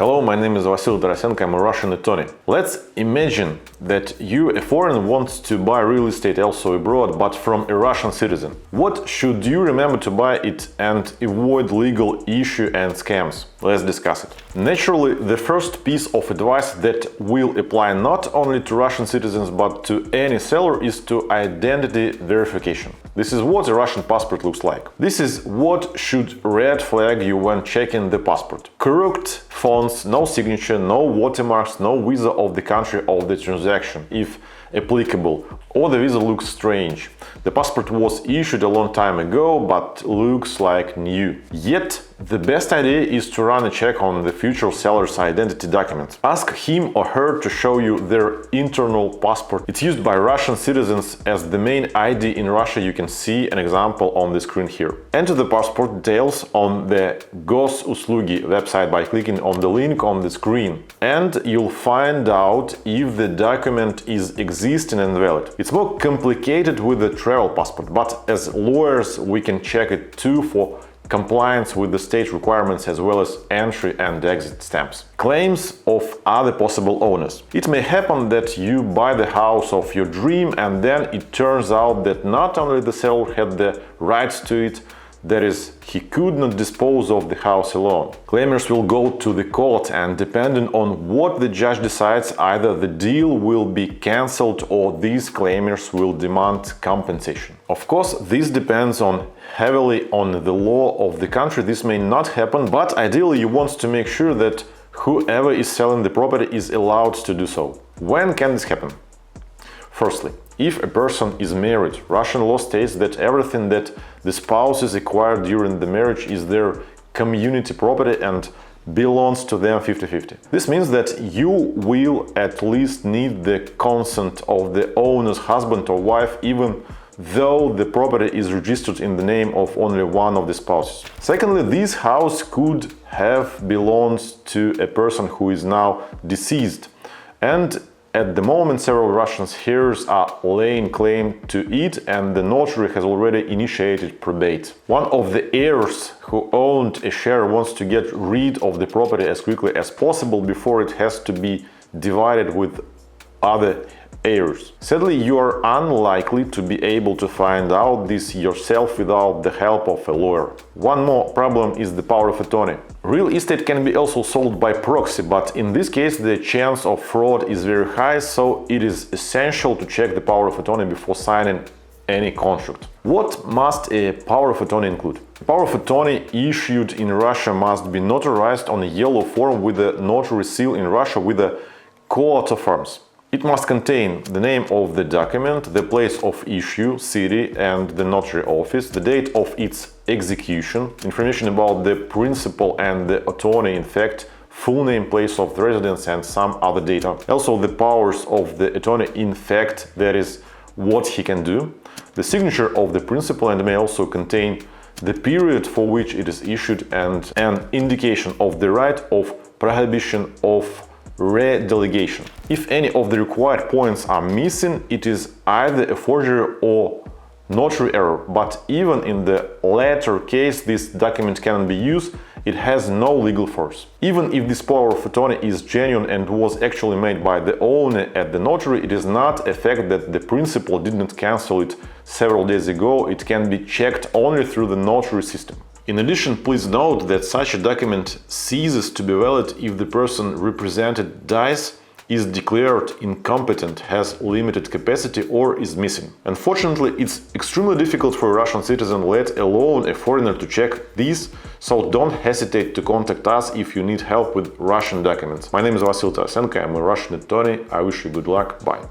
Hello, my name is Vasil, I'm a Russian attorney. Let's imagine that you, a foreigner, wants to buy real estate also abroad, but from a Russian citizen. What should you remember to buy it and avoid legal issue and scams? Let's discuss it. Naturally, the first piece of advice that will apply not only to Russian citizens but to any seller is to identity verification. This is what a Russian passport looks like. This is what should red flag you when checking the passport. Correct fonts, no signature, no watermarks, no visa of the country of the transaction, if applicable, or the visa looks strange. The passport was issued a long time ago, but looks like new. Yet, the best idea is to run a check on the future seller's identity documents. Ask him or her to show you their internal passport. It's used by Russian citizens as the main ID in Russia. You can see an example on the screen here. Enter the passport details on the Gosuslugi website by clicking on the link on the screen, and you'll find out if the document is existing and valid. It's more complicated with the travel passport, but as lawyers we can check it too for compliance with the state requirements as well as entry and exit stamps. Claims of other possible owners. It may happen that you buy the house of your dream and then it turns out that not only the seller had the rights to it, that is, he could not dispose of the house alone. Claimers will go to the court, and depending on what the judge decides, either the deal will be cancelled or these claimers will demand compensation. Of course, this depends heavily on the law of the country. This may not happen, but ideally you want to make sure that whoever is selling the property is allowed to do so. When can this happen? Firstly, if a person is married, Russian law states that everything that the spouses acquired during the marriage is their community property and belongs to them 50-50. This means that you will at least need the consent of the owner's husband or wife, even though the property is registered in the name of only one of the spouses. Secondly, this house could have belonged to a person who is now deceased, and at the moment several Russian heirs are laying claim to it, and the notary has already initiated probate. One of the heirs who owned a share wants to get rid of the property as quickly as possible before it has to be divided with other heirs. Sadly, you are unlikely to be able to find out this yourself without the help of a lawyer. One more problem is the power of attorney. Real estate can be also sold by proxy, but in this case the chance of fraud is very high, so it is essential to check the power of attorney before signing any contract. What must a power of attorney include? A power of attorney issued in Russia must be notarized on a yellow form with a notary seal in Russia with a coat of arms. It must contain the name of the document, the place of issue, city and the notary office, the date of its execution, information about the principal and the attorney in fact, full name, place of residence and some other data. Also the powers of the attorney in fact, that is, what he can do, the signature of the principal, and may also contain the period for which it is issued and an indication of the right of prohibition of redelegation. If any of the required points are missing, it is either a forgery or notary error, but even in the latter case this document cannot be used, it has no legal force. Even if this power of attorney is genuine and was actually made by the owner at the notary, it is not a fact that the principal did not cancel it several days ago. It can be checked only through the notary system. In addition, please note that such a document ceases to be valid if the person represented dies, is declared incompetent, has limited capacity or is missing. Unfortunately, it's extremely difficult for a Russian citizen, let alone a foreigner, to check these, so don't hesitate to contact us if you need help with Russian documents. My name is Vasil, I'm a Russian attorney. I wish you good luck. Bye.